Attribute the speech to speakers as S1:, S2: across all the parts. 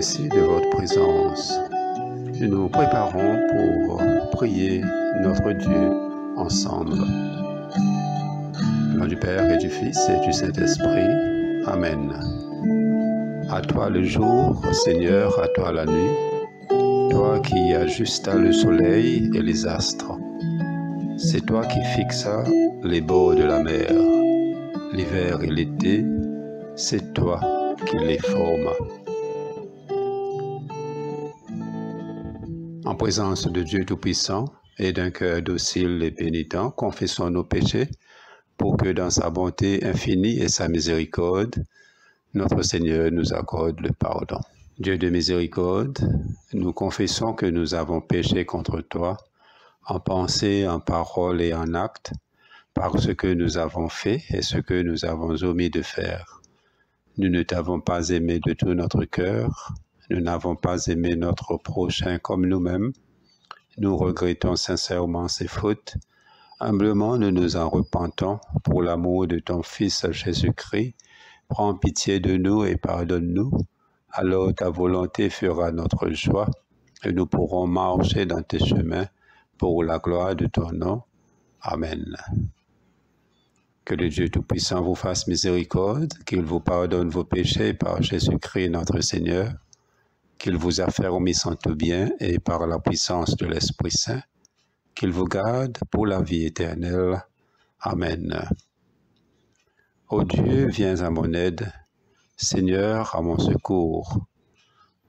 S1: merci de votre présence. Nous nous préparons pour prier notre Dieu ensemble. Au nom du Père et du Fils et du Saint-Esprit. Amen. À toi le jour, Seigneur, à toi la nuit, toi qui ajustas le soleil et les astres. C'est toi qui fixas les bords de la mer, l'hiver et l'été, c'est toi qui les formas. En présence de Dieu Tout-Puissant et d'un cœur docile et pénitent, confessons nos péchés pour que dans sa bonté infinie et sa miséricorde, notre Seigneur nous accorde le pardon. Dieu de miséricorde, nous confessons que nous avons péché contre toi, en pensée, en parole et en acte, par ce que nous avons fait et ce que nous avons omis de faire. Nous ne t'avons pas aimé de tout notre cœur, nous n'avons pas aimé notre prochain comme nous-mêmes. Nous regrettons sincèrement ces fautes. Humblement, nous nous en repentons pour l'amour de ton Fils Jésus-Christ. Prends pitié de nous et pardonne-nous. Alors ta volonté fera notre joie et nous pourrons marcher dans tes chemins pour la gloire de ton nom. Amen. Que le Dieu Tout-Puissant vous fasse miséricorde, qu'il vous pardonne vos péchés par Jésus-Christ notre Seigneur, qu'il vous affermisse en tout bien et par la puissance de l'Esprit Saint, qu'il vous garde pour la vie éternelle. Amen. Ô Dieu, viens à mon aide, Seigneur, à mon secours.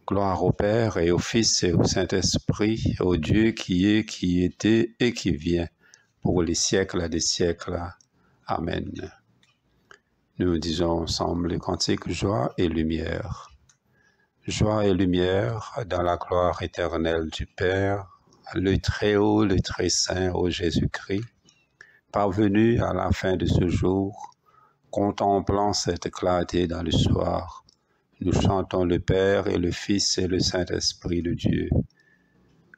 S1: Gloire au Père et au Fils et au Saint-Esprit, au Dieu qui est, qui était et qui vient, pour les siècles des siècles. Amen. Nous disons ensemble les cantiques joie et lumière. Joie et lumière dans la gloire éternelle du Père, le Très-Haut, le Très-Saint, ô Jésus-Christ, parvenu à la fin de ce jour, contemplant cette clarté dans le soir, nous chantons le Père et le Fils et le Saint-Esprit de Dieu.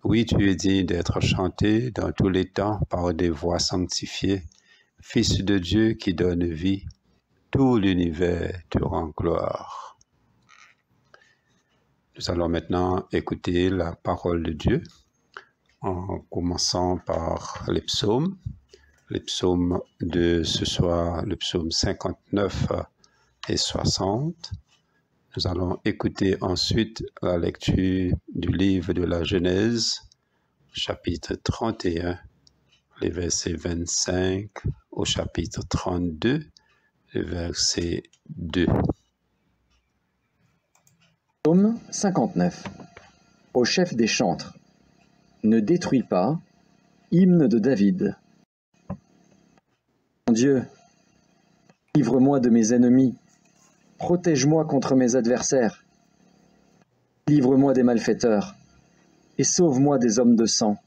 S1: Oui, tu es digne d'être chanté dans tous les temps par des voix sanctifiées, Fils de Dieu qui donne vie, tout l'univers te rend gloire. Nous allons maintenant écouter la parole de Dieu, en commençant par les psaumes de ce soir, le psaume 59 et 60. Nous allons écouter ensuite la lecture du livre de la Genèse, chapitre 31, les versets 25 au chapitre 32, le verset 2.
S2: Psaume 59. Au chef des chantres. Ne détruis pas. Hymne de David. Mon Dieu, livre-moi de mes ennemis. Protège-moi contre mes adversaires. Livre-moi des malfaiteurs et sauve-moi des hommes de sang.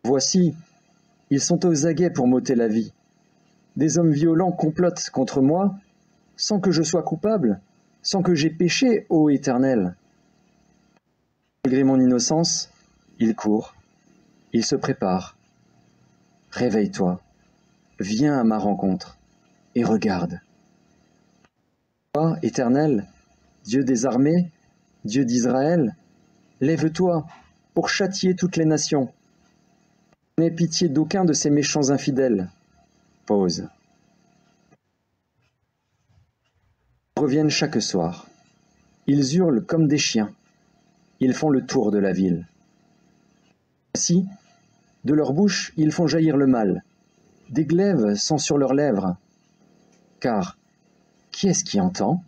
S2: Voici, ils sont aux aguets pour m'ôter la vie. Des hommes violents complotent contre moi sans que je sois coupable, sans que j'aie péché, ô Éternel. Malgré mon innocence, ils courent, ils se préparent. Réveille-toi, viens à ma rencontre et regarde. Toi, Éternel, Dieu des armées, Dieu d'Israël, lève-toi pour châtier toutes les nations. N'aie pitié d'aucun de ces méchants infidèles. Pause. Ils reviennent chaque soir. Ils hurlent comme des chiens. Ils font le tour de la ville. Ainsi, de leur bouche, ils font jaillir le mal. Des glaives sont sur leurs lèvres. Car, qui est-ce qui entend?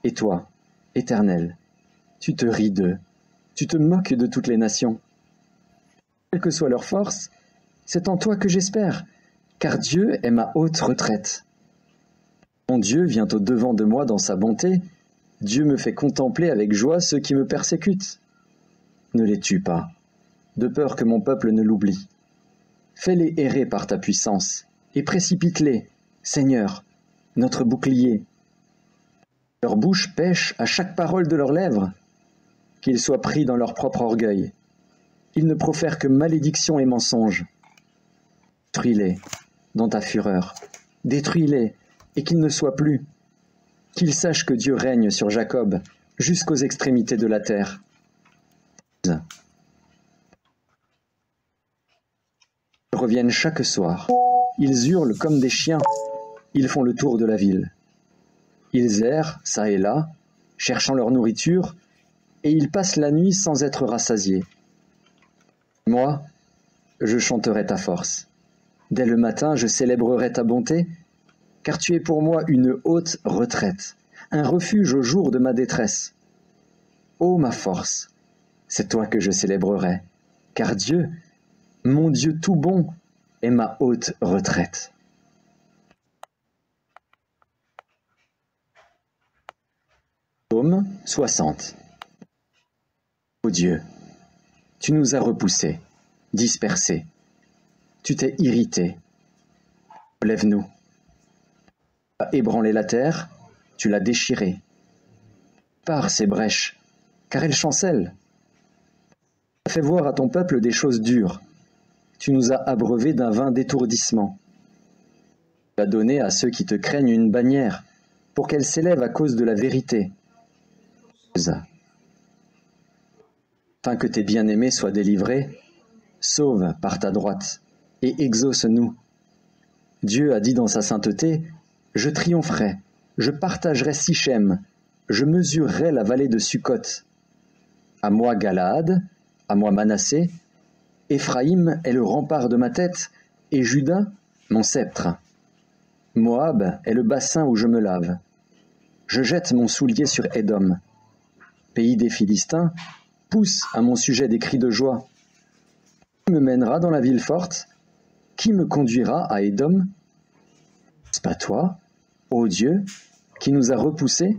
S2: Et toi, Éternel, tu te ris d'eux, tu te moques de toutes les nations. Quelle que soit leur force, c'est en toi que j'espère, car Dieu est ma haute retraite. Mon Dieu vient au-devant de moi dans sa bonté, Dieu me fait contempler avec joie ceux qui me persécutent. Ne les tue pas, de peur que mon peuple ne l'oublie. Fais-les errer par ta puissance, et précipite-les, Seigneur, notre bouclier. Leur bouche pêche à chaque parole de leurs lèvres, qu'ils soient pris dans leur propre orgueil. Ils ne profèrent que malédiction et mensonges. Détruis-les dans ta fureur, détruis-les, et qu'ils ne soient plus. Qu'ils sachent que Dieu règne sur Jacob, jusqu'aux extrémités de la terre. Ils reviennent chaque soir. Ils hurlent comme des chiens. Ils font le tour de la ville. Ils errent, çà et là, cherchant leur nourriture, et ils passent la nuit sans être rassasiés. Moi, je chanterai ta force. Dès le matin, je célébrerai ta bonté, car tu es pour moi une haute retraite, un refuge au jour de ma détresse. Ô ma force, c'est toi que je célébrerai, car Dieu, mon Dieu tout bon, est ma haute retraite. Psaume 60. Ô Dieu, tu nous as repoussés, dispersés. Tu t'es irrité. Lève-nous. Tu as ébranlé la terre, tu l'as déchirée. Pars ces brèches, car elles chancellent. Tu as fait voir à ton peuple des choses dures. Tu nous as abreuvés d'un vin d'étourdissement. Tu as donné à ceux qui te craignent une bannière, pour qu'elle s'élève à cause de la vérité. Afin que tes bien-aimés soient délivrés, sauve par ta droite et exauce-nous. Dieu a dit dans sa sainteté, je triompherai, je partagerai Sichem, je mesurerai la vallée de Sukkot. À moi Galaad, à moi Manassé, Éphraïm est le rempart de ma tête, et Juda mon sceptre. Moab est le bassin où je me lave. Je jette mon soulier sur Édom. Pays des Philistins, pousse à mon sujet des cris de joie. Qui me mènera dans la ville forte? Qui me conduira à Édom? N'est-ce pas toi, ô Dieu, qui nous a repoussés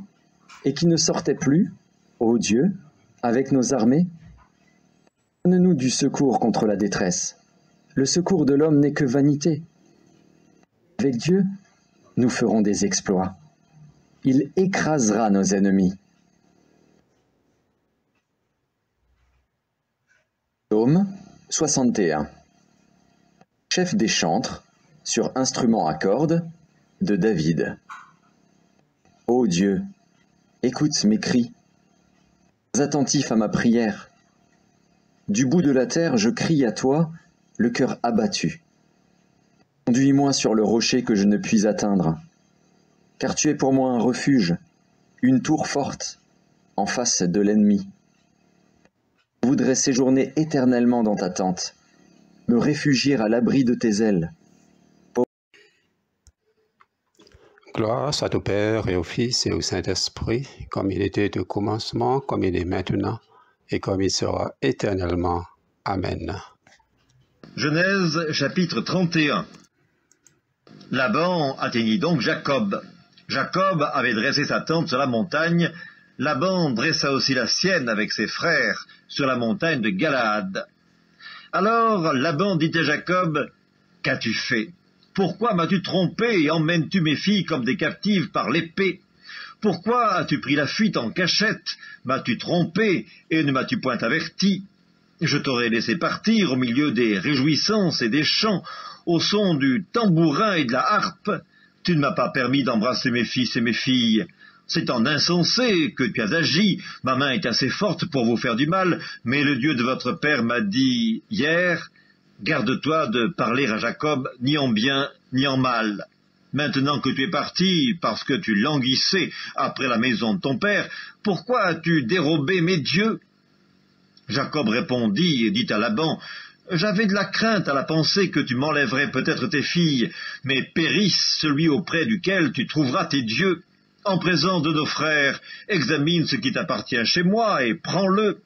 S2: et qui ne sortait plus, ô Dieu, avec nos armées? Donne-nous du secours contre la détresse. Le secours de l'homme n'est que vanité. Avec Dieu, nous ferons des exploits. Il écrasera nos ennemis. Psaume 61. Chef des chantres, sur instrument à cordes, de David. Ô Dieu, écoute mes cris. Sois attentif à ma prière. Du bout de la terre, je crie à toi, le cœur abattu. Conduis-moi sur le rocher que je ne puis atteindre, car tu es pour moi un refuge, une tour forte, en face de l'ennemi. Je voudrais séjourner éternellement dans ta tente, me réfugier à l'abri de tes ailes.
S1: Gloire soit au Père et au Fils et au Saint-Esprit, comme il était au commencement, comme il est maintenant, et comme il sera éternellement. Amen.
S3: Genèse chapitre 31. Laban atteignit donc Jacob. Jacob avait dressé sa tente sur la montagne. Laban dressa aussi la sienne avec ses frères sur la montagne de Galaad. Alors Laban dit à Jacob, « Qu'as-tu fait? Pourquoi m'as-tu trompé et emmènes-tu mes filles comme des captives par l'épée? Pourquoi as-tu pris la fuite en cachette? M'as-tu trompé et ne m'as-tu point averti? Je t'aurais laissé partir au milieu des réjouissances et des chants, au son du tambourin et de la harpe. Tu ne m'as pas permis d'embrasser mes fils et mes filles. C'est en insensé que tu as agi. Ma main est assez forte pour vous faire du mal, mais le Dieu de votre père m'a dit hier, garde-toi de parler à Jacob ni en bien ni en mal. Maintenant que tu es parti, parce que tu languissais après la maison de ton père, pourquoi as-tu dérobé mes dieux? » Jacob répondit et dit à Laban, « J'avais de la crainte à la pensée que tu m'enlèverais peut-être tes filles, mais périsse celui auprès duquel tu trouveras tes dieux. En présence de nos frères, examine ce qui t'appartient chez moi et prends-le. »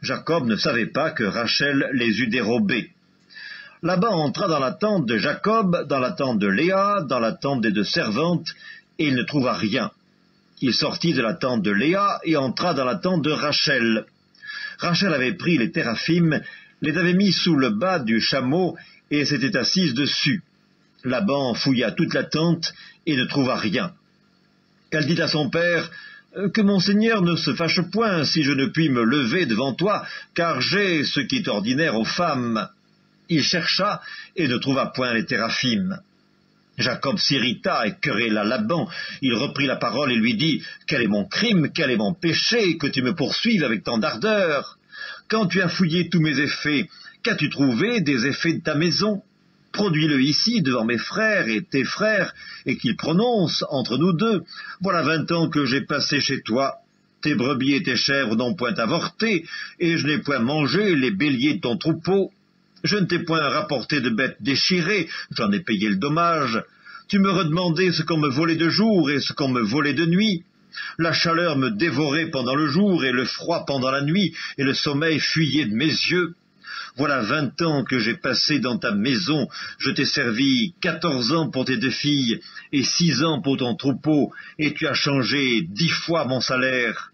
S3: Jacob ne savait pas que Rachel les eût dérobés. Laban entra dans la tente de Jacob, dans la tente de Léa, dans la tente des deux servantes, et il ne trouva rien. Il sortit de la tente de Léa et entra dans la tente de Rachel. Rachel avait pris les téraphim, les avait mis sous le bas du chameau et s'était assise dessus. Laban fouilla toute la tente et ne trouva rien. Elle dit à son père, « Que mon seigneur ne se fâche point si je ne puis me lever devant toi, car j'ai ce qui est ordinaire aux femmes. » Il chercha et ne trouva point les téraphim. Jacob s'irrita et querella Laban. Il reprit la parole et lui dit, « Quel est mon crime, quel est mon péché, que tu me poursuives avec tant d'ardeur? Quand tu as fouillé tous mes effets, qu'as-tu trouvé des effets de ta maison? Produis-le ici devant mes frères et tes frères, et qu'ils prononcent entre nous deux. Voilà 20 ans que j'ai passé chez toi. Tes brebis et tes chèvres n'ont point avorté, et je n'ai point mangé les béliers de ton troupeau. Je ne t'ai point rapporté de bêtes déchirées, j'en ai payé le dommage. Tu me redemandais ce qu'on me volait de jour et ce qu'on me volait de nuit. La chaleur me dévorait pendant le jour et le froid pendant la nuit, et le sommeil fuyait de mes yeux. Voilà 20 ans que j'ai passé dans ta maison, je t'ai servi 14 ans pour tes 2 filles, et 6 ans pour ton troupeau, et tu as changé 10 fois mon salaire.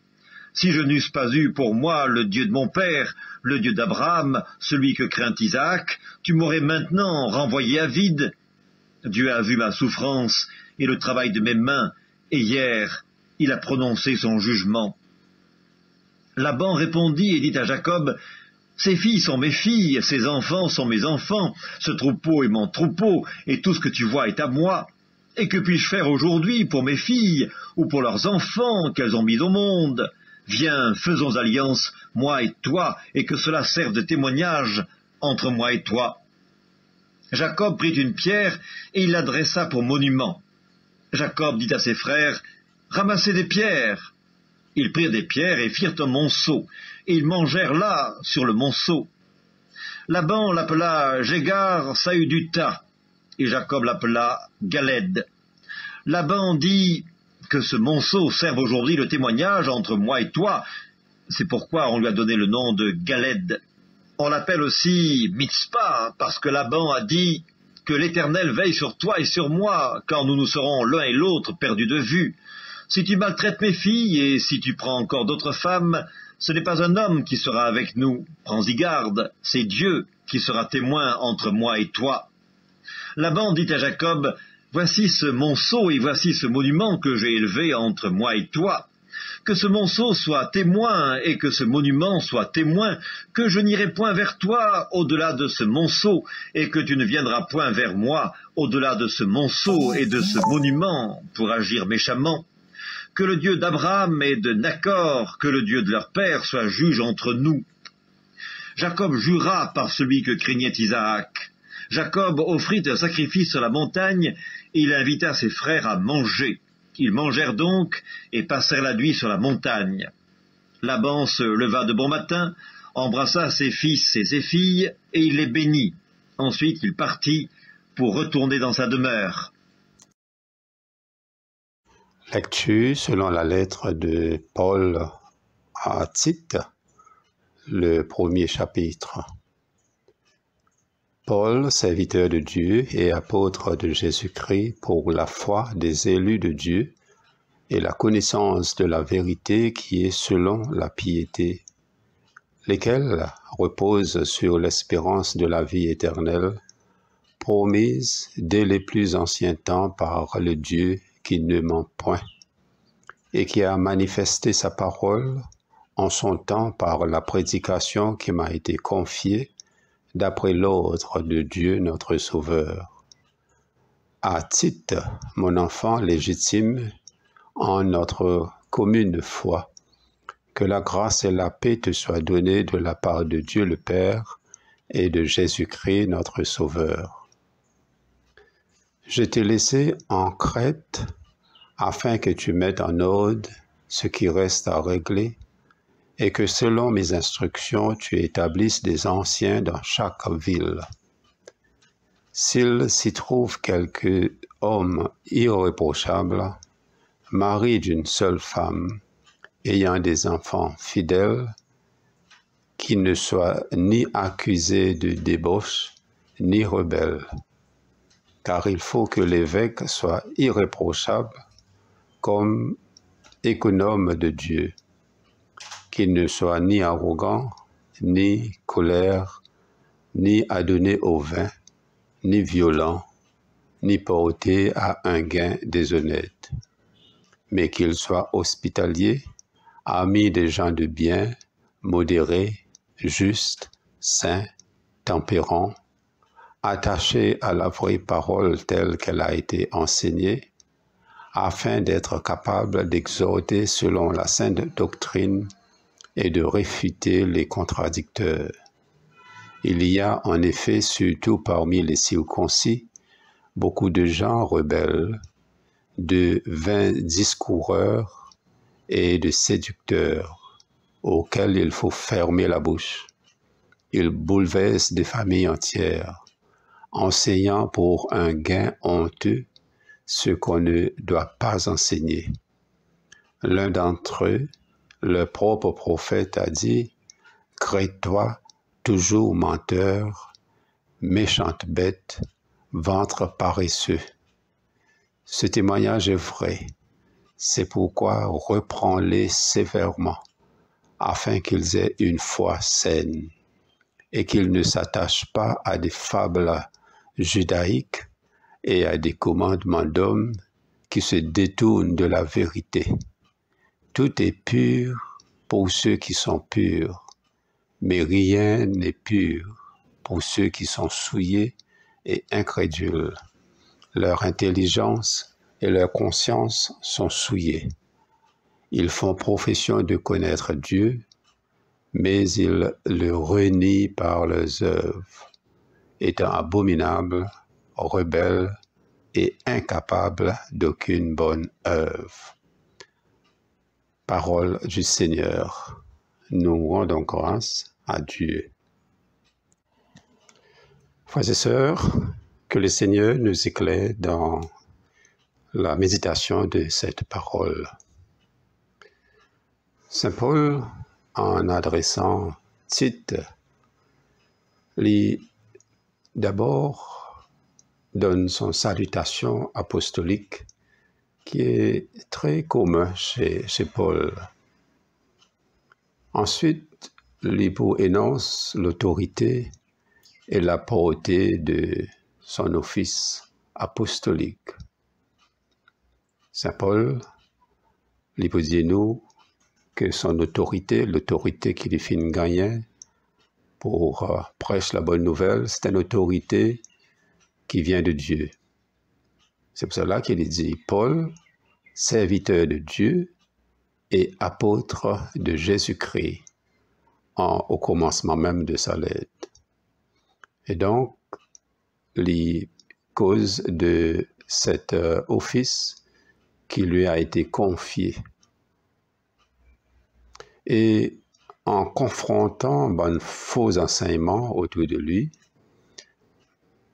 S3: Si je n'eusse pas eu pour moi le Dieu de mon père, le Dieu d'Abraham, celui que craint Isaac, tu m'aurais maintenant renvoyé à vide. Dieu a vu ma souffrance et le travail de mes mains, et hier, il a prononcé son jugement. Laban répondit et dit à Jacob, « Ces filles sont mes filles, ces enfants sont mes enfants, ce troupeau est mon troupeau, et tout ce que tu vois est à moi. Et que puis-je faire aujourd'hui pour mes filles, ou pour leurs enfants qu'elles ont mis au monde ? Viens, faisons alliance, moi et toi, et que cela serve de témoignage entre moi et toi. » Jacob prit une pierre, et il la dressa pour monument. Jacob dit à ses frères, « Ramassez des pierres. » Ils prirent des pierres et firent un monceau, et ils mangèrent là, sur le monceau. Laban l'appela Jégar Saüduta, et Jacob l'appela Galed. Laban dit que ce monceau serve aujourd'hui le témoignage entre moi et toi. C'est pourquoi on lui a donné le nom de Galed. On l'appelle aussi Mitzpah, parce que Laban a dit que l'Éternel veille sur toi et sur moi, quand nous nous serons l'un et l'autre perdus de vue. Si tu maltraites mes filles et si tu prends encore d'autres femmes, ce n'est pas un homme qui sera avec nous. Prends-y garde, c'est Dieu qui sera témoin entre moi et toi. Laban dit à Jacob, « Voici ce monceau et voici ce monument que j'ai élevé entre moi et toi. Que ce monceau soit témoin et que ce monument soit témoin, que je n'irai point vers toi au-delà de ce monceau et que tu ne viendras point vers moi au-delà de ce monceau et de ce monument pour agir méchamment. Que le Dieu d'Abraham et de Nacor, que le Dieu de leur père soit juge entre nous. » Jacob jura par celui que craignait Isaac. Jacob offrit un sacrifice sur la montagne, et il invita ses frères à manger. Ils mangèrent donc, et passèrent la nuit sur la montagne. Laban se leva de bon matin, embrassa ses fils et ses filles, et il les bénit. Ensuite il partit pour retourner dans sa demeure.
S1: Lecture selon la lettre de Paul à Tite, le 1er chapitre. Paul, serviteur de Dieu et apôtre de Jésus-Christ pour la foi des élus de Dieu et la connaissance de la vérité qui est selon la piété, lesquels reposent sur l'espérance de la vie éternelle, promise dès les plus anciens temps par le Dieu qui ne ment point, et qui a manifesté sa parole en son temps par la prédication qui m'a été confiée d'après l'ordre de Dieu notre Sauveur. À Tite, mon enfant légitime, en notre commune foi, que la grâce et la paix te soient données de la part de Dieu le Père et de Jésus-Christ notre Sauveur. Je t'ai laissé en Crète afin que tu mettes en ordre ce qui reste à régler et que selon mes instructions, tu établisses des anciens dans chaque ville. S'il s'y trouve quelque homme irréprochable, mari d'une seule femme, ayant des enfants fidèles, qui ne soit ni accusé de débauche, ni rebelle, car il faut que l'évêque soit irréprochable comme économe de Dieu, qu'il ne soit ni arrogant, ni colère, ni adonné au vin, ni violent, ni porté à un gain déshonnête, mais qu'il soit hospitalier, ami des gens de bien, modéré, juste, saint, tempérant, attachés à la vraie parole telle qu'elle a été enseignée, afin d'être capables d'exhorter selon la sainte doctrine et de réfuter les contradicteurs. Il y a en effet, surtout parmi les circoncis, beaucoup de gens rebelles, de vains discoureurs et de séducteurs, auxquels il faut fermer la bouche. Ils bouleversent des familles entières, enseignant pour un gain honteux ce qu'on ne doit pas enseigner. L'un d'entre eux, le propre prophète, a dit « Crée-toi, toujours menteur, méchante bête, ventre paresseux. » Ce témoignage est vrai. C'est pourquoi reprends-les sévèrement, afin qu'ils aient une foi saine et qu'ils ne s'attachent pas à des fables judaïques et à des commandements d'hommes qui se détournent de la vérité. Tout est pur pour ceux qui sont purs, mais rien n'est pur pour ceux qui sont souillés et incrédules. Leur intelligence et leur conscience sont souillées. Ils font profession de connaître Dieu, mais ils le renient par leurs œuvres, étant abominables, rebelles et incapables d'aucune bonne œuvre. Parole du Seigneur. Nous rendons grâce à Dieu. Frères et sœurs, que le Seigneur nous éclaire dans la méditation de cette parole. Saint Paul, en adressant Tite, lui d'abord donne son salutation apostolique qui est très commun chez Paul. Ensuite, lui énonce l'autorité et la portée de son office apostolique. Saint Paul lui dit nous que son autorité, l'autorité qu'il est fin gagner pour prêcher la bonne nouvelle, c'est une autorité qui vient de Dieu. C'est pour cela qu'il dit Paul, serviteur de Dieu et apôtre de Jésus-Christ, au commencement même de sa lettre. Et donc, les causes de cet office qui lui a été confié. Et en confrontant de faux enseignements autour de lui,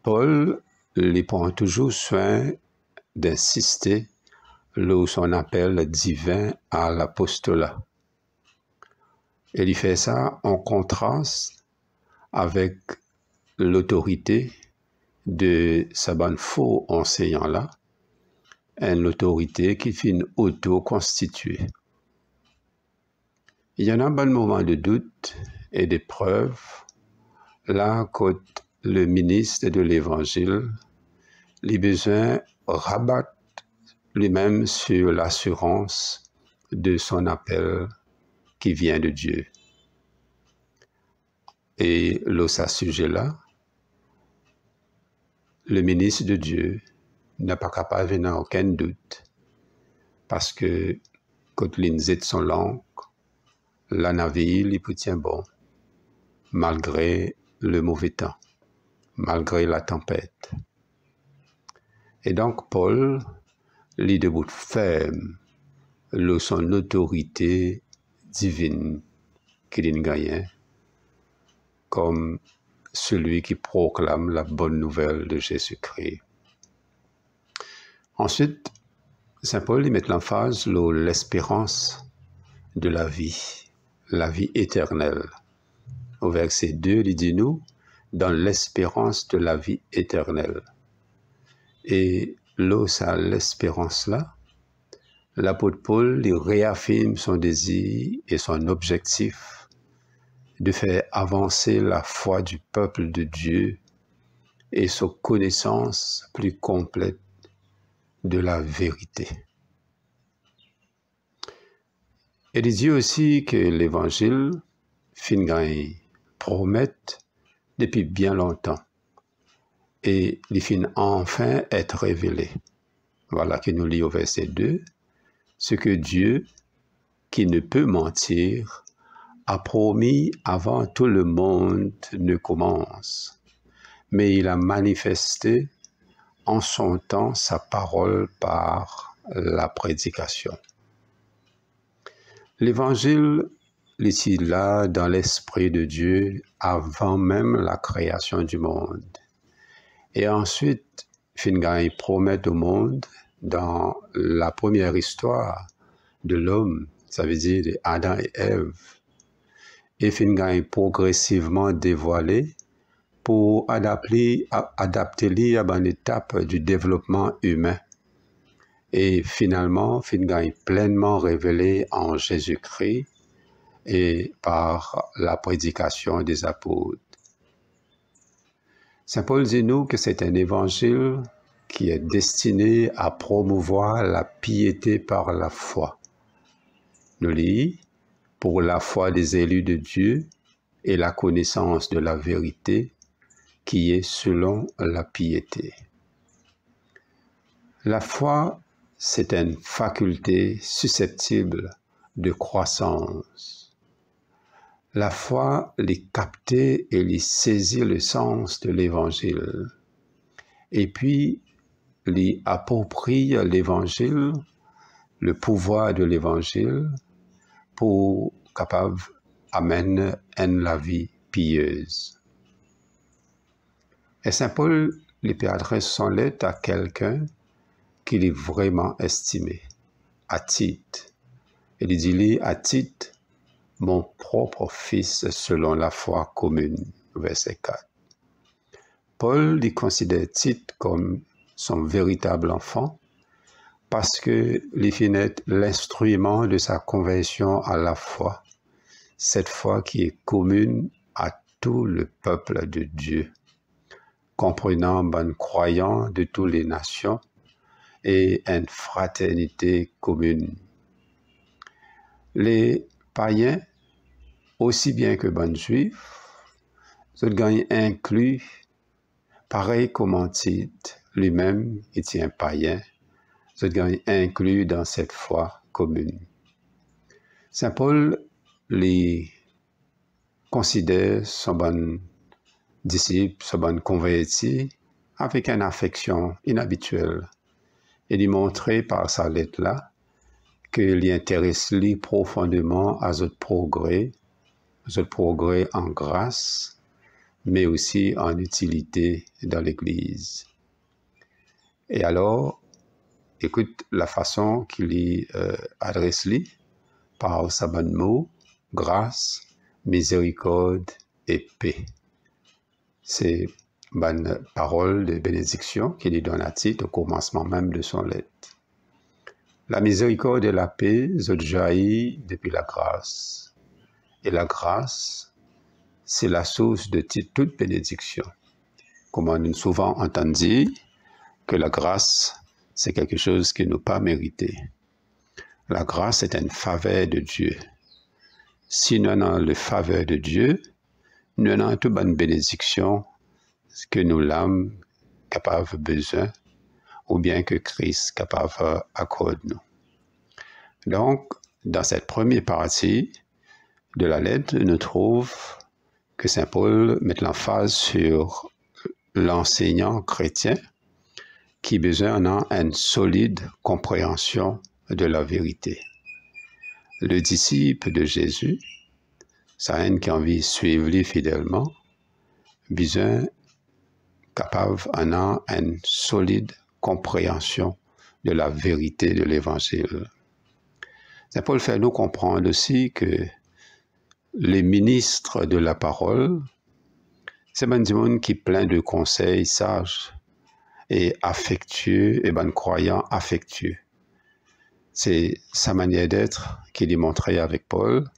S1: Paul lui prend toujours soin d'insister là où son appel divin à l'apostolat. Et il fait ça en contraste avec l'autorité de ce faux enseignant-là, une autorité qui finit auto-constituée. Il y en a un bon moment de doute et d'épreuve, là, quand le ministre de l'Évangile, les besoins rabattent lui-même sur l'assurance de son appel qui vient de Dieu. Et là, à ce sujet-là, le ministre de Dieu n'est pas capable de n'avoir aucun doute, parce que quand l'inzit son langue, la navire, il peut tient bon, malgré le mauvais temps, malgré la tempête. Et donc Paul, il debout ferme, son autorité divine qu'il gagne, comme celui qui proclame la bonne nouvelle de Jésus-Christ. Ensuite, Saint Paul met l'emphase sur l'espérance de la vie éternelle. Au verset 2, il dit nous, dans l'espérance de la vie éternelle. Et là, ça, l'espérance-là, l'apôtre Paul il réaffirme son désir et son objectif de faire avancer la foi du peuple de Dieu et sa connaissance plus complète de la vérité. Il dit aussi que l'Évangile fin promet depuis bien longtemps. et il finit enfin être révélé. Voilà qui nous lit au verset 2, ce que Dieu, qui ne peut mentir, a promis avant tout le monde ne commence, mais il a manifesté en son temps sa parole par la prédication. L'Évangile est là dans l'Esprit de Dieu avant même la création du monde. Et ensuite, il promet au monde dans la première histoire de l'homme, ça veut dire Adam et Ève, et il progressivement dévoilé pour adapter à une étape du développement humain. Et finalement, il pleinement révélé en Jésus-Christ et par la prédication des apôtres. Saint Paul dit nous que c'est un évangile qui est destiné à promouvoir la piété par la foi. Nous lisons pour la foi des élus de Dieu et la connaissance de la vérité qui est selon la piété. La foi, c'est une faculté susceptible de croissance. La foi les capter et les saisir le sens de l'Évangile. Et puis, les approprie l'Évangile, le pouvoir de l'Évangile, pour capable amener la vie pieuse. Et Saint Paul lui adresse son lettre à quelqu'un qu'il est vraiment estimé, à Tite. Il dit à Tite, mon propre fils selon la foi commune, verset 4. Paul lui considère Tite comme son véritable enfant parce que il finit l'instrument de sa conversion à la foi, cette foi qui est commune à tout le peuple de Dieu, comprenant bon croyant de toutes les nations et une fraternité commune. Les païens, aussi bien que bon juifs, sont inclus, pareil comme Tite lui-même était un païen, sont inclus dans cette foi commune. Saint Paul les considère son bon disciple, son bon converti, avec une affection inhabituelle. Et lui montrer par sa lettre-là qu'il intéresse lui profondément à notre progrès en grâce, mais aussi en utilité dans l'Église. Et alors, écoute la façon qu'il y adresse lui, par sa bonne mot, grâce, miséricorde et paix. C'est bonne parole de bénédiction qu'il lui donne à Tite au commencement même de son lettre. La miséricorde et la paix jaillit depuis la grâce. Et la grâce, c'est la source de toute bénédiction. Comme on a souvent entendu que la grâce, c'est quelque chose qui n'est pas mérité. La grâce est une faveur de Dieu. Si nous avons le faveur de Dieu, nous avons toute bonne bénédiction que nous l'âmes capable besoin, ou bien que Christ capable accorde nous. Donc, dans cette première partie de la lettre, nous trouvons que Saint Paul met l'emphase sur l'enseignant chrétien qui besoin d'une solide compréhension de la vérité. Le disciple de Jésus, ça a qui a envie de suivre lui fidèlement, besoin capable d'une solide compréhension de la vérité de l'Évangile. Saint Paul fait nous comprendre aussi que les ministres de la parole, c'est un monde qui est plein de conseils sages et affectueux, et croyants affectueux. C'est sa manière d'être qu'il est montré avec Paul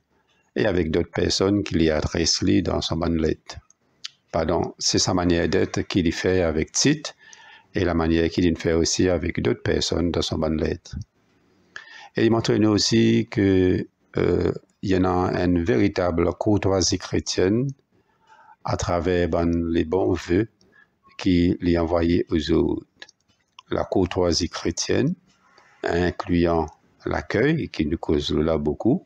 S1: et avec d'autres personnes qu'il y adresse lui dans son bonne lettre. Pardon, c'est sa manière d'être qu'il y fait avec Tite et la manière qu'il y fait aussi avec d'autres personnes dans son bonne lettre. Et il montre nous aussi que il y en a une véritable courtoisie chrétienne à travers les bons vœux qui l'est envoyé aux autres. La courtoisie chrétienne, incluant l'accueil, qui nous cause là beaucoup,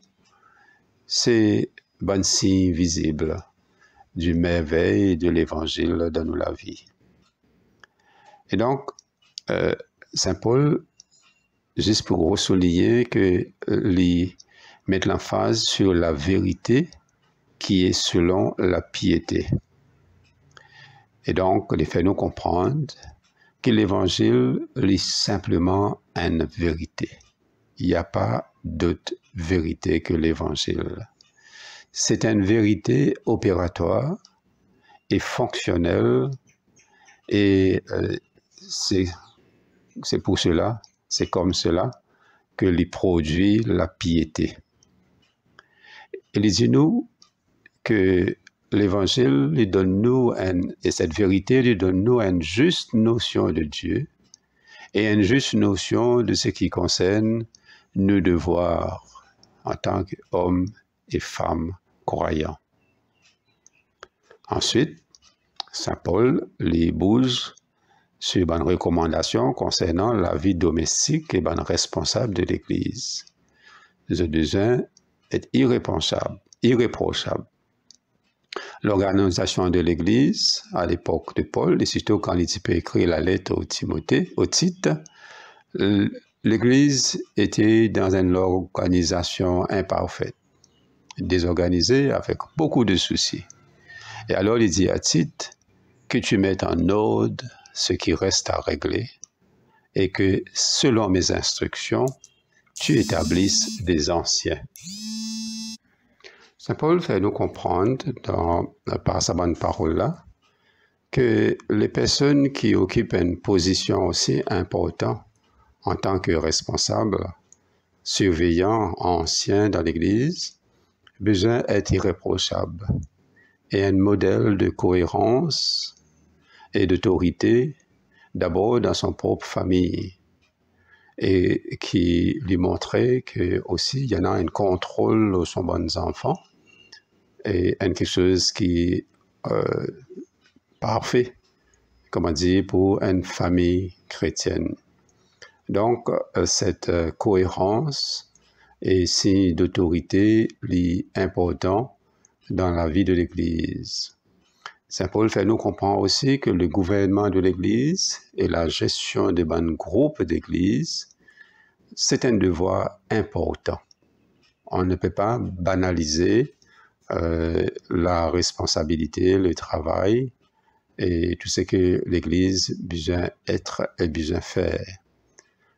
S1: c'est bon signe visible du merveille de l'Évangile dans la vie. Et donc, Saint Paul, juste pour souligner que lui met l'emphase sur la vérité qui est selon la piété. Et donc, il fait nous comprendre que l'Évangile est simplement une vérité. Il n'y a pas d'autre vérité que l'Évangile. C'est une vérité opératoire et fonctionnelle, et c'est pour cela, c'est comme cela que il produit la piété. Il dit nous que l'Évangile lui donne nous et cette vérité lui donne nous une juste notion de Dieu et une juste notion de ce qui concerne nos devoirs en tant qu'hommes et femmes croyants. Ensuite, Saint Paul les bouge sur une recommandation concernant la vie domestique et une responsable de l'Église. Le besoin est irréprochable. L'organisation de l'Église, à l'époque de Paul, et surtout quand il peut écrire la lettre au Tite, l'Église était dans une organisation imparfaite, désorganisée, avec beaucoup de soucis. Et alors il dit à Tite que tu mettes en ordre ce qui reste à régler et que, selon mes instructions, tu établisses des anciens. Saint Paul fait nous comprendre, par sa bonne parole-là, que les personnes qui occupent une position aussi importante en tant que responsables, surveillants, anciens dans l'Église, besoin d'être irréprochables et un modèle de cohérence et d'autorité, d'abord dans son propre famille, et qui lui montrait que aussi il y en a un contrôle sur son bons enfants et quelque chose qui est parfait, comment dire, pour une famille chrétienne. Donc, cette cohérence et signe d'autorité est important dans la vie de l'Église. Saint Paul fait nous comprendre aussi que le gouvernement de l'Église et la gestion des bons groupes d'Église, c'est un devoir important. On ne peut pas banaliser la responsabilité, le travail et tout ce que l'Église besoin être et besoin faire.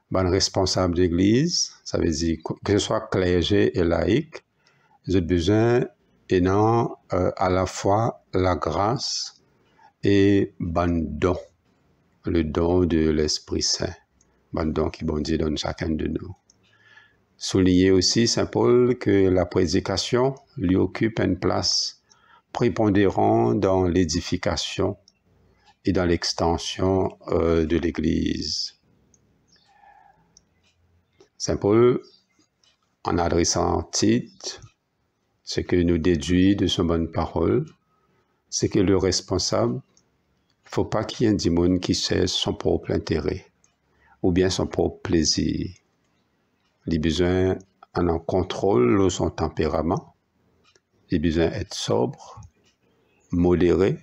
S1: Bon responsable d'Église, ça veut dire que ce soit clergé et laïque, ils ont besoin ayant à la fois la grâce et bon don, le don de l'Esprit Saint, bon don qui bon Dieu donne chacun de nous. Souligner aussi Saint Paul que la prédication lui occupe une place prépondérante dans l'édification et dans l'extension de l'Église. Saint Paul, en adressant Tite, ce que nous déduit de son bonne parole, c'est que le responsable, il ne faut pas qu'il y ait un démon qui cherche son propre intérêt ou bien son propre plaisir. Il a besoin d'un contrôle de son tempérament, il a besoin d'être sobre, modéré,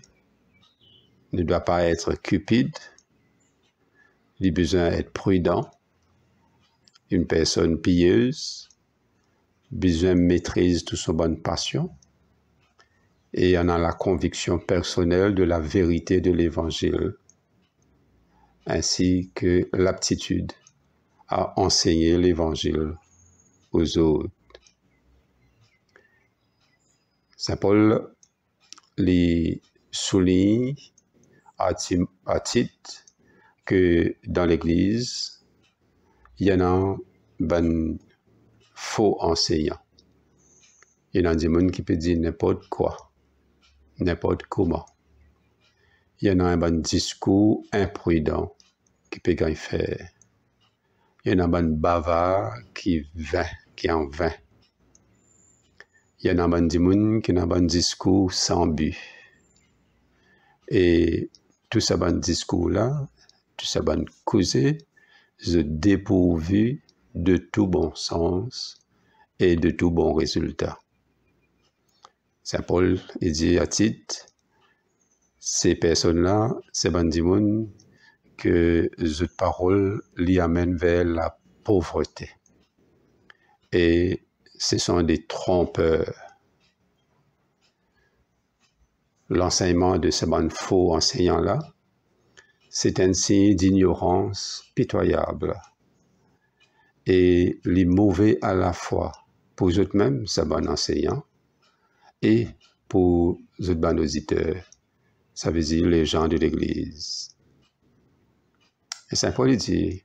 S1: ne doit pas être cupide, il a besoin d'être prudent, une personne pieuse, besoin de maîtrise de son bonne passion, et on a la conviction personnelle de la vérité de l'Évangile, ainsi que l'aptitude à enseigner l'Évangile aux autres. Saint Paul les souligne à Tite que dans l'Église, il y en a ben faux enseignants. Il y en a des gens qui peuvent dire n'importe quoi, n'importe comment. Il y en a un bon discours imprudent qui peut gagner faire. Il y en a un bon bavard qui en vain. Il y en a un bon qui a un bon discours sans but. Et tout ce bon discours-là, tout ce bon causé, je dépourvu de tout bon sens et de tout bon résultat. Saint Paul, il dit à Tite, ces personnes-là, ces bandimounes, que cette parole l'y amène vers la pauvreté. Et ce sont des trompeurs. L'enseignement de ce bon faux enseignant-là, c'est un signe d'ignorance pitoyable et les mauvais à la fois pour eux-mêmes, ce bon enseignant, et pour les bon auditeurs, ça veut dire les gens de l'Église. Et Saint Paul dit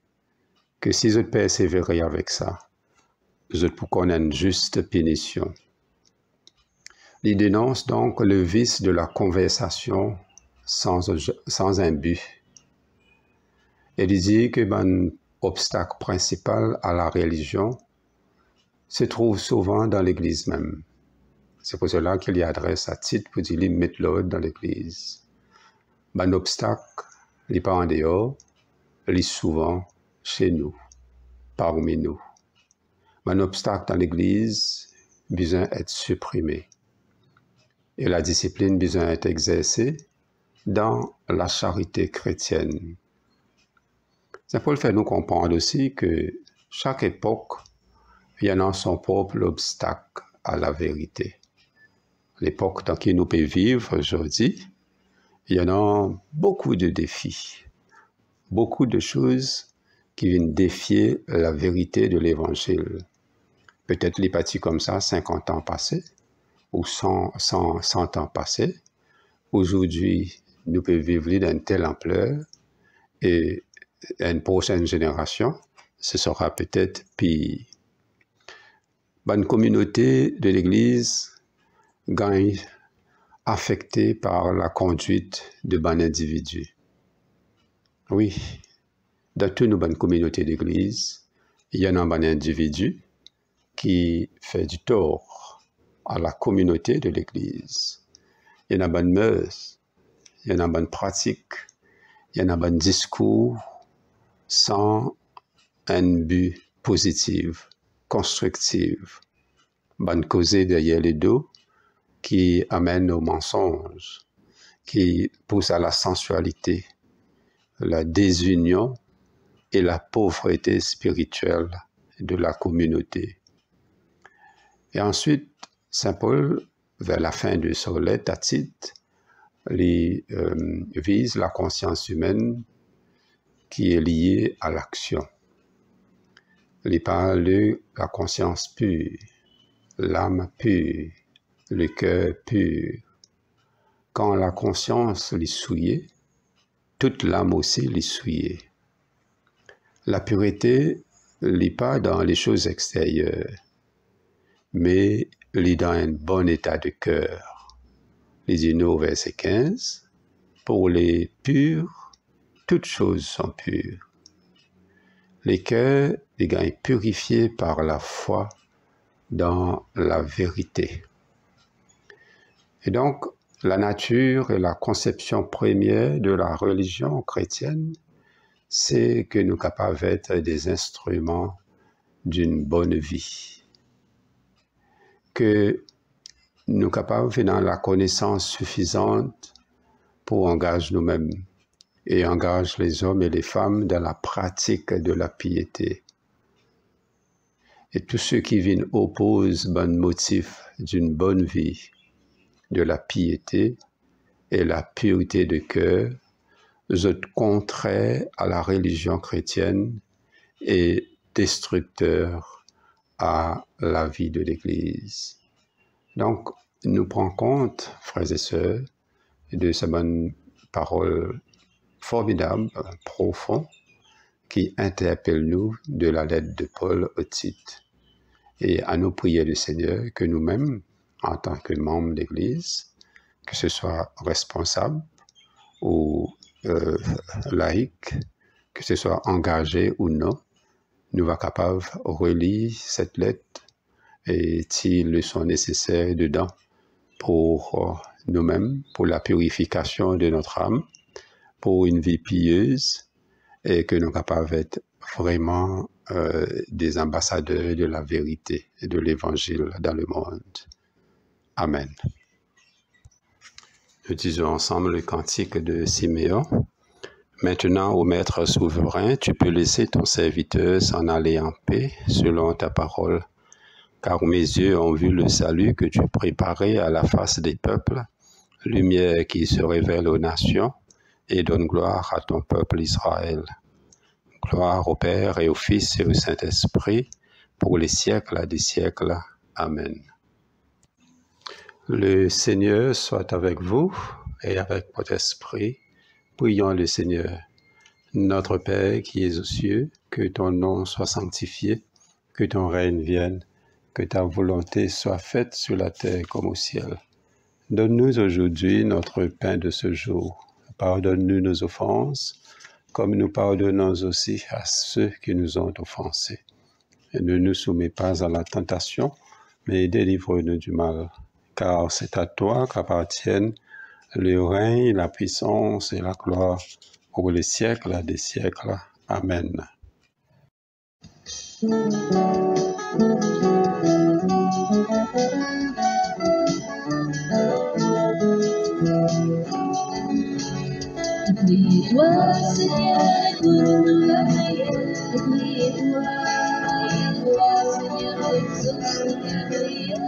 S1: que si je persévérais avec ça, je peux connaître une juste punition. Il dénonce donc le vice de la conversation sans un but. Et il dit que l'obstacle principal à la religion se trouve souvent dans l'Église même. C'est pour cela qu'il y adresse à Tite pour dire mettre l'ordre dans l'Église. L'obstacle n'est pas en dehors, il est souvent chez nous, parmi nous. L'obstacle dans l'Église besoin d'être supprimé. Et la discipline besoin d'être exercée dans la charité chrétienne. Saint Paul fait nous comprendre aussi que chaque époque, il y en a son propre obstacle à la vérité. L'époque dans laquelle nous pouvons vivre aujourd'hui, il y en a beaucoup de défis, beaucoup de choses qui viennent défier la vérité de l'Évangile. Peut-être les partis comme ça 50 ans passés, ou 100 ans passés. Aujourd'hui, nous pouvons vivre d'une telle ampleur et une prochaine génération, ce sera peut-être pire. Une communauté de l'Église gagne affectée par la conduite de bon individus. Oui, dans toutes nos bonnes communautés d'Église, il y en a un bon individu qui fait du tort à la communauté de l'Église. Il y en a bonne mœurs, il y en a bonne pratique, il y en a bon discours sans un but positif, constructif, bonne causée derrière les dos qui amène au mensonge, qui pousse à la sensualité, la désunion et la pauvreté spirituelle de la communauté. Et ensuite, Saint Paul, vers la fin de sa lettre à Tite, vise la conscience humaine qui est liée à l'action. Il parle de la conscience pure, l'âme pure, le cœur pur. Quand la conscience est souillée, toute l'âme aussi est souillée. La pureté n'est pas dans les choses extérieures, mais elle est dans un bon état de cœur. Il dit nous au verset 15, pour les purs, toutes choses sont pures. Les cœurs sont purifiés par la foi dans la vérité. Et donc, la nature et la conception première de la religion chrétienne, c'est que nous sommes capables d'être des instruments d'une bonne vie. Que nous sommes capables dans la connaissance suffisante pour engager nous-mêmes et engager les hommes et les femmes dans la pratique de la piété. Et tous ceux qui viennent opposent bon motif d'une bonne vie, de la piété et la pureté de cœur, sont contraires à la religion chrétienne et destructeurs à la vie de l'Église. Donc, nous prenons compte, frères et sœurs, de ces bonnes paroles formidables, profondes, qui interpellent nous de la lettre de Paul aux Tite. Et à nous prier le Seigneur que nous-mêmes, en tant que membres d'Église, que ce soit responsables ou laïcs, que ce soit engagés ou non, nous va capables de relire cette lettre et s'il le sont nécessaires dedans pour nous-mêmes, pour la purification de notre âme, pour une vie pieuse et que nous sommes capables d'être vraiment des ambassadeurs de la vérité et de l'évangile dans le monde. Amen. Nous disons ensemble le cantique de Siméon. Maintenant, ô Maître souverain, tu peux laisser ton serviteur s'en aller en paix selon ta parole, car mes yeux ont vu le salut que tu préparais à la face des peuples, lumière qui se révèle aux nations et donne gloire à ton peuple Israël. Gloire au Père et au Fils et au Saint-Esprit, pour les siècles des siècles. Amen. Le Seigneur soit avec vous et avec votre esprit. Prions le Seigneur. Notre Père qui es aux cieux, que ton nom soit sanctifié, que ton règne vienne, que ta volonté soit faite sur la terre comme au ciel. Donne-nous aujourd'hui notre pain de ce jour. Pardonne-nous nos offenses, comme nous pardonnons aussi à ceux qui nous ont offensés. Et ne nous soumets pas à la tentation, mais délivre-nous du mal. Car c'est à toi qu'appartiennent le règne, la puissance et la gloire pour les siècles des siècles. Amen.
S4: Prie-toi, Seigneur, écoute-nous la prière. Prie-toi, Seigneur, exauce la prière.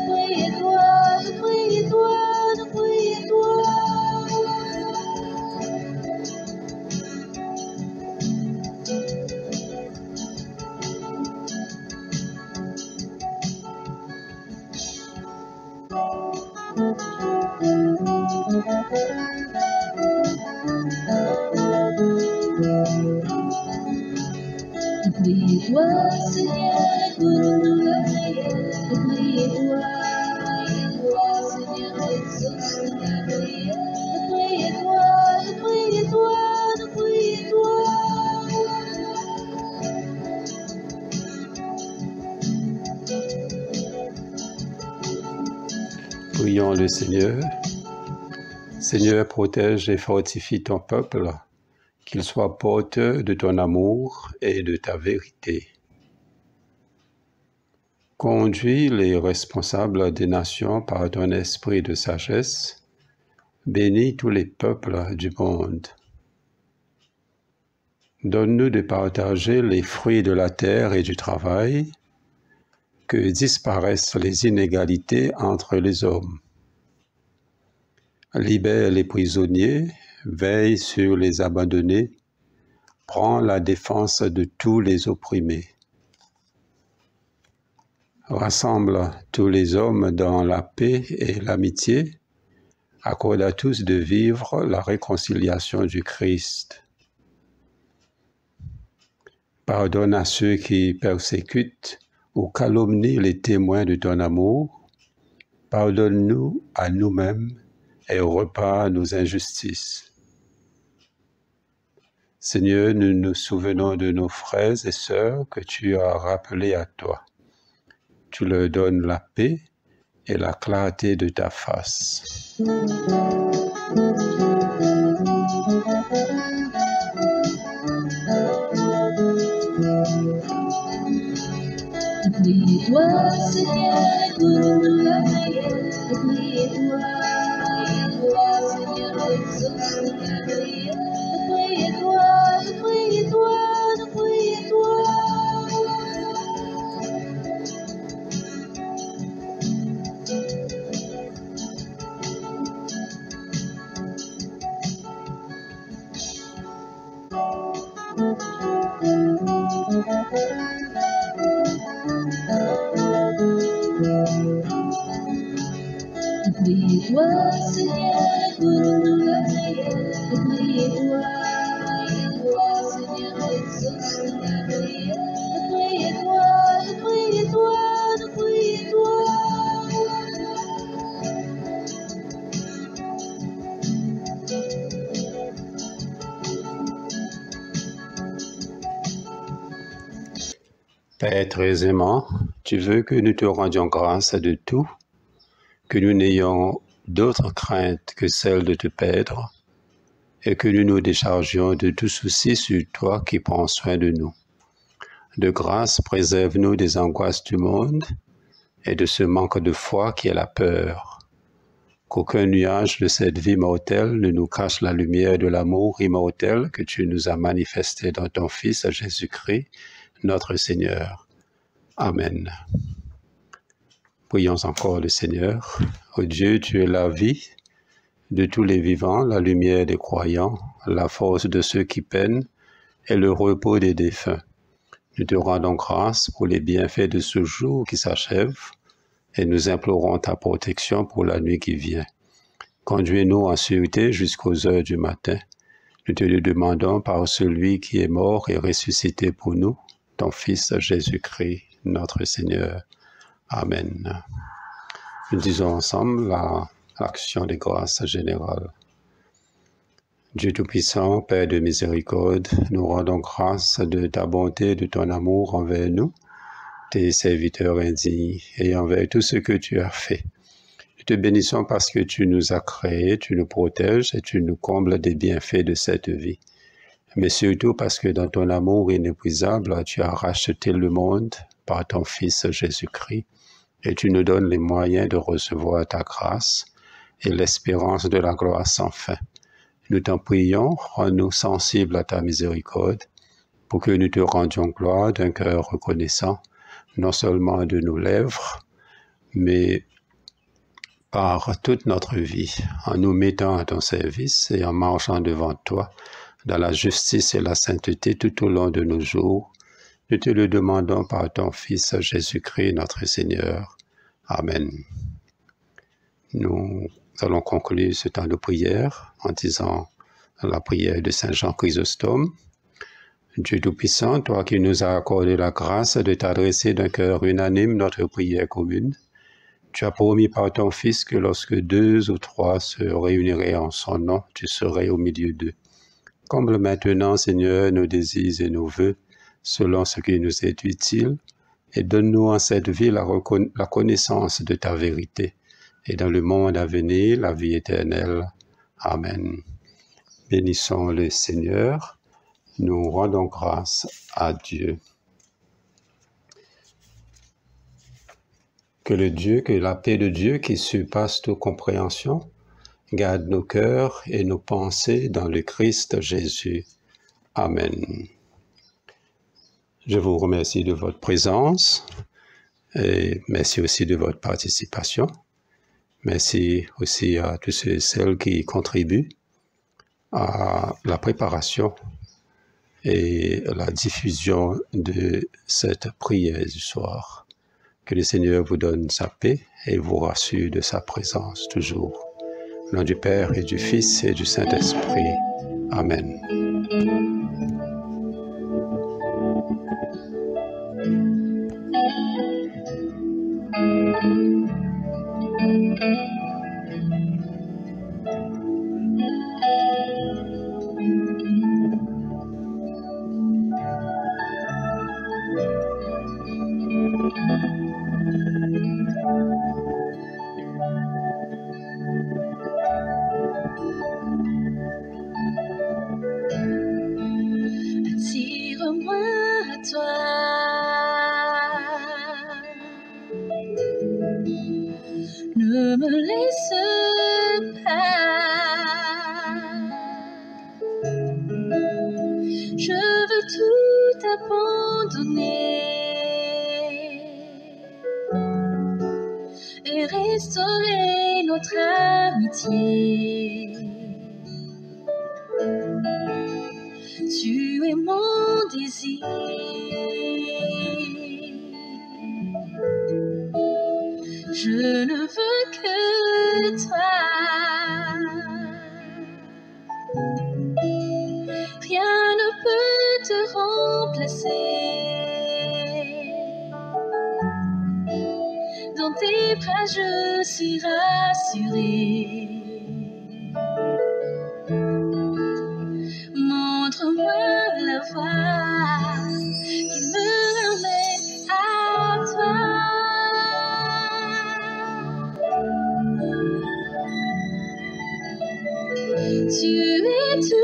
S4: Prie-toi, prie-toi. Prie-toi, Seigneur, écoute-nous la prière. Prie-toi, Seigneur, exauce la prière. Prie-toi.
S1: Prions le Seigneur. Seigneur, protège et fortifie ton peuple, qu'il soit porteur de ton amour et de ta vérité. Conduis les responsables des nations par ton esprit de sagesse. Bénis tous les peuples du monde. Donne-nous de partager les fruits de la terre et du travail, que disparaissent les inégalités entre les hommes. Libère les prisonniers, veille sur les abandonnés, prends la défense de tous les opprimés. Rassemble tous les hommes dans la paix et l'amitié, accorde à tous de vivre la réconciliation du Christ. Pardonne à ceux qui persécutent ou calomnient les témoins de ton amour. Pardonne-nous à nous-mêmes et repars nos injustices. Seigneur, nous nous souvenons de nos frères et sœurs que tu as rappelés à toi. Tu leur donnes la paix et la clarté de ta face.
S4: Prie-toi, Seigneur, écoute-nous la prière. Prie-toi, Seigneur, exauce la prière. Prie-toi. Prie-toi, Seigneur, écoute-nous la prière. Prie-toi, Seigneur, exauce la prière. Prie-toi.
S1: Père très aimant, tu veux que nous te rendions grâce de tout, que nous n'ayons d'autre crainte que celle de te perdre, et que nous nous déchargions de tout souci sur toi qui prends soin de nous. De grâce, préserve-nous des angoisses du monde et de ce manque de foi qui est la peur. Qu'aucun nuage de cette vie mortelle ne nous cache la lumière de l'amour immortel que tu nous as manifesté dans ton Fils Jésus-Christ, notre Seigneur. Amen. Prions encore le Seigneur. Ô Dieu, tu es la vie de tous les vivants, la lumière des croyants, la force de ceux qui peinent et le repos des défunts. Nous te rendons grâce pour les bienfaits de ce jour qui s'achève et nous implorons ta protection pour la nuit qui vient. Conduis-nous en sûreté jusqu'aux heures du matin. Nous te le demandons par celui qui est mort et ressuscité pour nous, ton Fils Jésus-Christ, notre Seigneur. Amen. Nous disons ensemble l'action des grâces générales. Dieu Tout-Puissant, Père de miséricorde, nous rendons grâce de ta bonté et de ton amour envers nous, tes serviteurs indignes, et envers tout ce que tu as fait. Nous te bénissons parce que tu nous as créés, tu nous protèges et tu nous combles des bienfaits de cette vie. Mais surtout parce que dans ton amour inépuisable, tu as racheté le monde par ton Fils Jésus-Christ, et tu nous donnes les moyens de recevoir ta grâce et l'espérance de la gloire sans fin. Nous t'en prions, rends-nous sensibles à ta miséricorde, pour que nous te rendions gloire d'un cœur reconnaissant, non seulement de nos lèvres, mais par toute notre vie, en nous mettant à ton service et en marchant devant toi, dans la justice et la sainteté tout au long de nos jours. Nous te le demandons par ton Fils Jésus-Christ, notre Seigneur. Amen. Nous allons conclure ce temps de prière en disant la prière de Saint Jean Chrysostome. Dieu Tout-Puissant, toi qui nous as accordé la grâce de t'adresser d'un cœur unanime notre prière commune, tu as promis par ton Fils que lorsque 2 ou 3 se réuniraient en son nom, tu serais au milieu d'eux. Comble maintenant, Seigneur, nos désirs et nos vœux, selon ce qui nous est utile, et donne-nous en cette vie la connaissance de ta vérité, et dans le monde à venir, la vie éternelle. Amen. Bénissons le Seigneur. Nous rendons grâce à Dieu. Que la paix de Dieu qui surpasse toute compréhension, garde nos cœurs et nos pensées dans le Christ Jésus. Amen. Je vous remercie de votre présence et merci aussi de votre participation. Merci aussi à tous ceux et celles qui contribuent à la préparation et la diffusion de cette prière du soir. Que le Seigneur vous donne sa paix et vous rassure de sa présence toujours. Au nom du Père et du Fils et du Saint-Esprit. Amen.
S4: Attire-moi à toi. Ne me laisse pas. Je veux tout abandonner et restaurer notre amitié. Tu es mon désir. Je ne veux que toi. Rien ne peut te remplacer. Dans tes bras je suis rassurée. Montre-moi la voie qui me ramène à toi. Tu es tout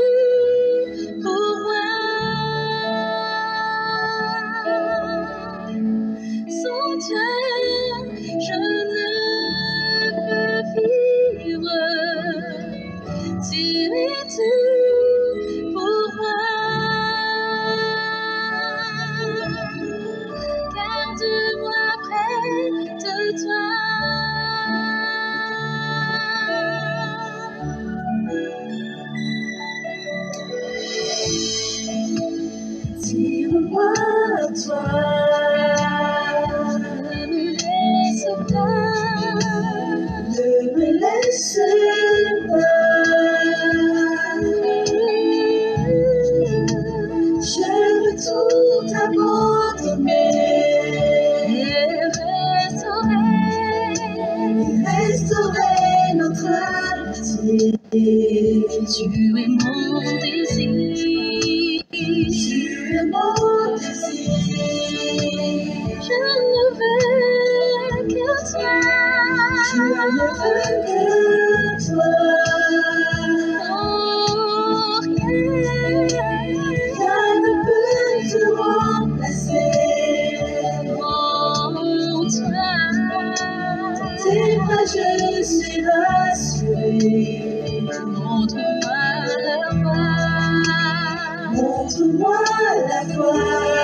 S4: Montre-moi la voie.